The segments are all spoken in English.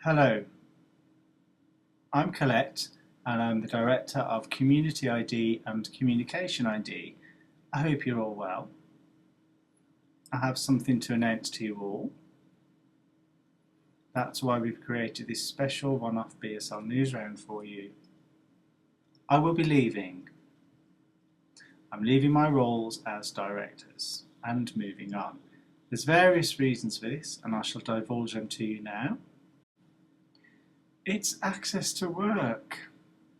Hello, I'm Colette and I'm the Director of CommunicationID and CommunicationID. I hope you're all well. I have something to announce to you all. That's why we've created this special one-off BSL Newsround for you. I will be leaving. I'm leaving my roles as directors and moving on. There's various reasons for this and I shall divulge them to you now. It's access to work.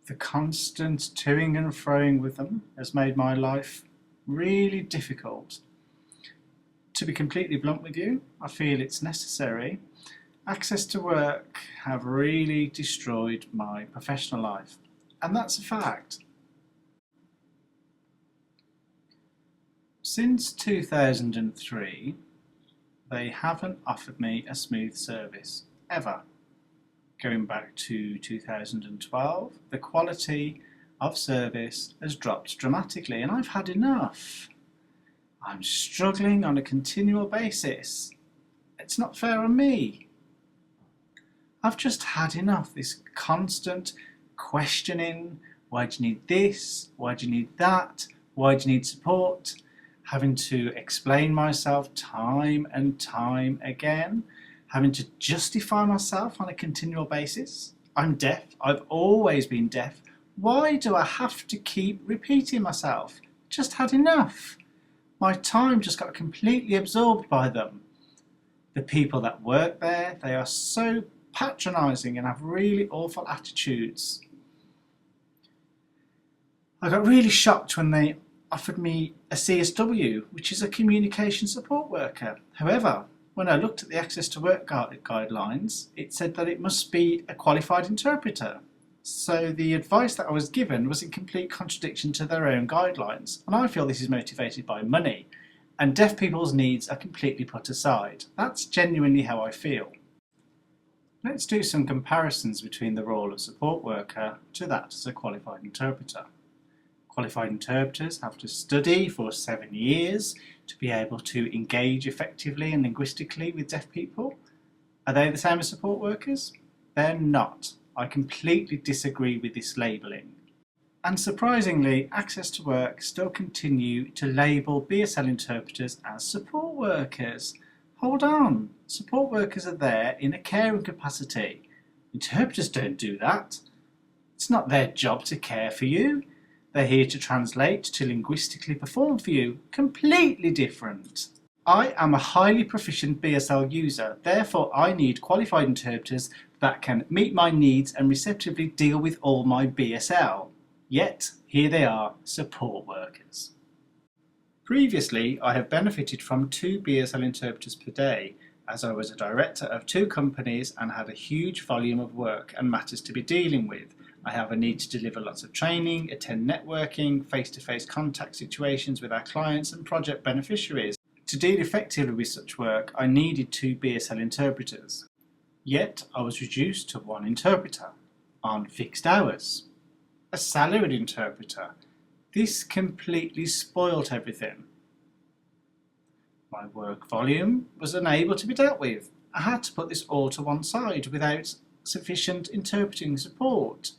The constant toing and froing with them has made my life really difficult. To be completely blunt with you, I feel it's necessary. Access to work have really destroyed my professional life, and that's a fact. Since 2003, they haven't offered me a smooth service, ever. Going back to 2012, the quality of service has dropped dramatically and I've had enough. I'm struggling on a continual basis. It's not fair on me. I've just had enough, this constant questioning. Why do you need this? Why do you need that? Why do you need support? Having to explain myself time and time again. Having to justify myself on a continual basis. I'm deaf. I've always been deaf. Why do I have to keep repeating myself? Just had enough. My time just got completely absorbed by them. The people that work there, they are so patronising and have really awful attitudes. I got really shocked when they offered me a CSW, which is a communication support worker. However, when I looked at the access to work guidelines, it said that it must be a qualified interpreter. So the advice that I was given was in complete contradiction to their own guidelines. And I feel this is motivated by money, and deaf people's needs are completely put aside. That's genuinely how I feel. Let's do some comparisons between the role of support worker to that as a qualified interpreter. Qualified interpreters have to study for 7 years to be able to engage effectively and linguistically with deaf people. Are they the same as support workers? They're not. I completely disagree with this labelling. And surprisingly, Access to Work still continue to label BSL interpreters as support workers. Hold on, support workers are there in a caring capacity. Interpreters don't do that. It's not their job to care for you. They're here to translate, to linguistically perform for you. Completely different. I am a highly proficient BSL user, therefore I need qualified interpreters that can meet my needs and receptively deal with all my BSL. Yet, here they are, support workers. Previously, I have benefited from 2 BSL interpreters per day, as I was a director of 2 companies and had a huge volume of work and matters to be dealing with. I have a need to deliver lots of training, attend networking, face-to-face contact situations with our clients and project beneficiaries. To deal effectively with such work, I needed 2 BSL interpreters. Yet, I was reduced to 1 interpreter, on fixed hours. A salaried interpreter. This completely spoilt everything. My work volume was unable to be dealt with. I had to put this all to one side without sufficient interpreting support.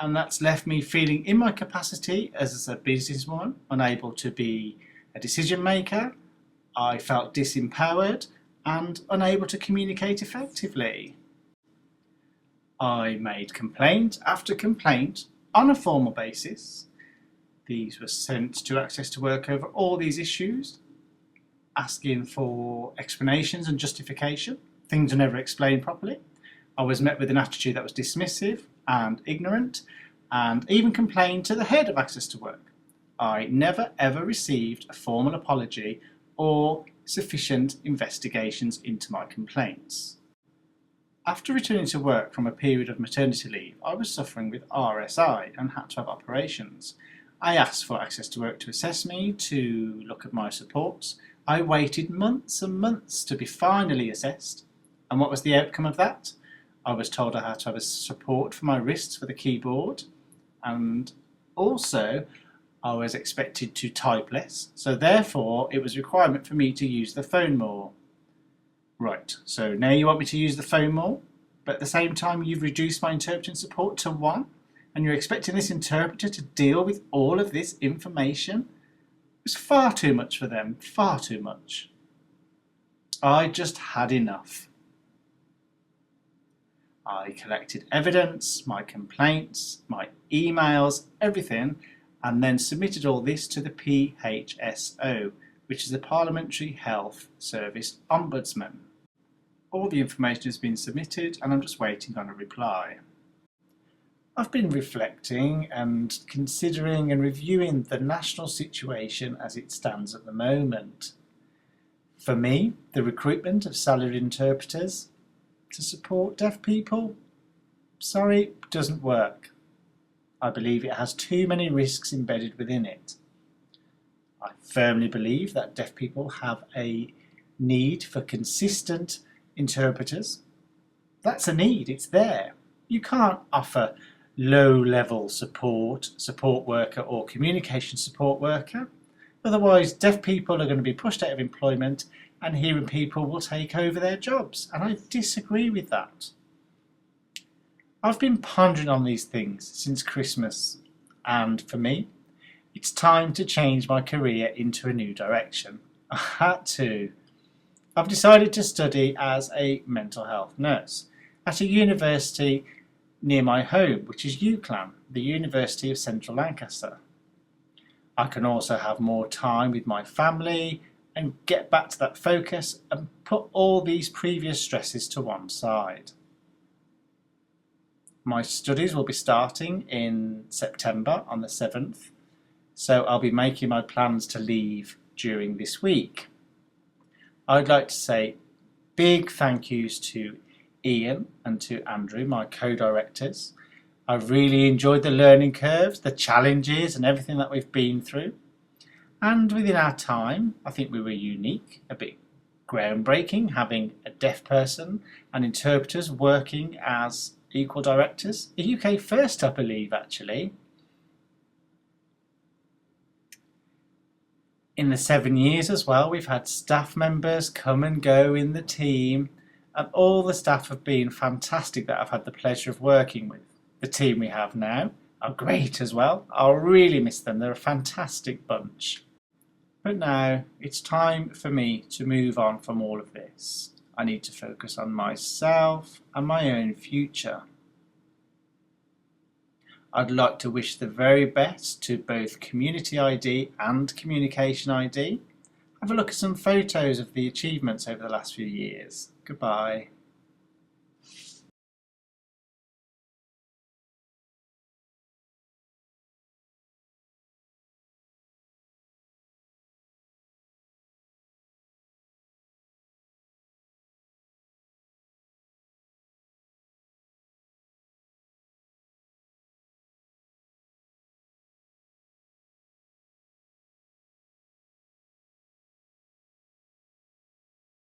And that's left me feeling in my capacity as a businesswoman, unable to be a decision maker. I felt disempowered and unable to communicate effectively. I made complaint after complaint on a formal basis. These were sent to Access to Work over all these issues, asking for explanations and justification. Things are never explained properly. I was met with an attitude that was dismissive and ignorant, and even complained to the head of Access to Work. I never ever received a formal apology or sufficient investigations into my complaints. After returning to work from a period of maternity leave, I was suffering with RSI and had to have operations. I asked for Access to Work to assess me, to look at my supports. I waited months and months to be finally assessed. And what was the outcome of that? I was told I had to have a support for my wrists for the keyboard, and also I was expected to type less, so therefore it was a requirement for me to use the phone more. Right, so now you want me to use the phone more, but at the same time you've reduced my interpreting support to 1, and you're expecting this interpreter to deal with all of this information? It's far too much for them, far too much. I just had enough. I collected evidence, my complaints, my emails, everything, and then submitted all this to the PHSO, which is the Parliamentary Health Service Ombudsman. All the information has been submitted and I'm just waiting on a reply. I've been reflecting and considering and reviewing the national situation as it stands at the moment. For me, the recruitment of salaried interpreters to support deaf people, sorry, doesn't work. I believe it has too many risks embedded within it. I firmly believe that deaf people have a need for consistent interpreters. That's a need, it's there. You can't offer low-level support worker or communication support worker. Otherwise, deaf people are going to be pushed out of employment and hearing people will take over their jobs. And I disagree with that. I've been pondering on these things since Christmas, and for me, it's time to change my career into a new direction. I had to. I've decided to study as a mental health nurse at a university near my home, which is UCLan, the University of Central Lancaster. I can also have more time with my family and get back to that focus and put all these previous stresses to one side. My studies will be starting in September on the 7th, so I'll be making my plans to leave during this week. I'd like to say big thank yous to Ian and to Andrew, my co-directors. I've really enjoyed the learning curves, the challenges and everything that we've been through. And within our time, I think we were unique, a bit groundbreaking, having a deaf person and interpreters working as equal directors. A UK first, I believe, actually. In the 7 years as well, we've had staff members come and go in the team, and all the staff have been fantastic that I've had the pleasure of working with. The team we have now are great as well. I'll really miss them. They're a fantastic bunch. But now it's time for me to move on from all of this. I need to focus on myself and my own future. I'd like to wish the very best to both CommunityID and CommunicationID. Have a look at some photos of the achievements over the last few years. Goodbye.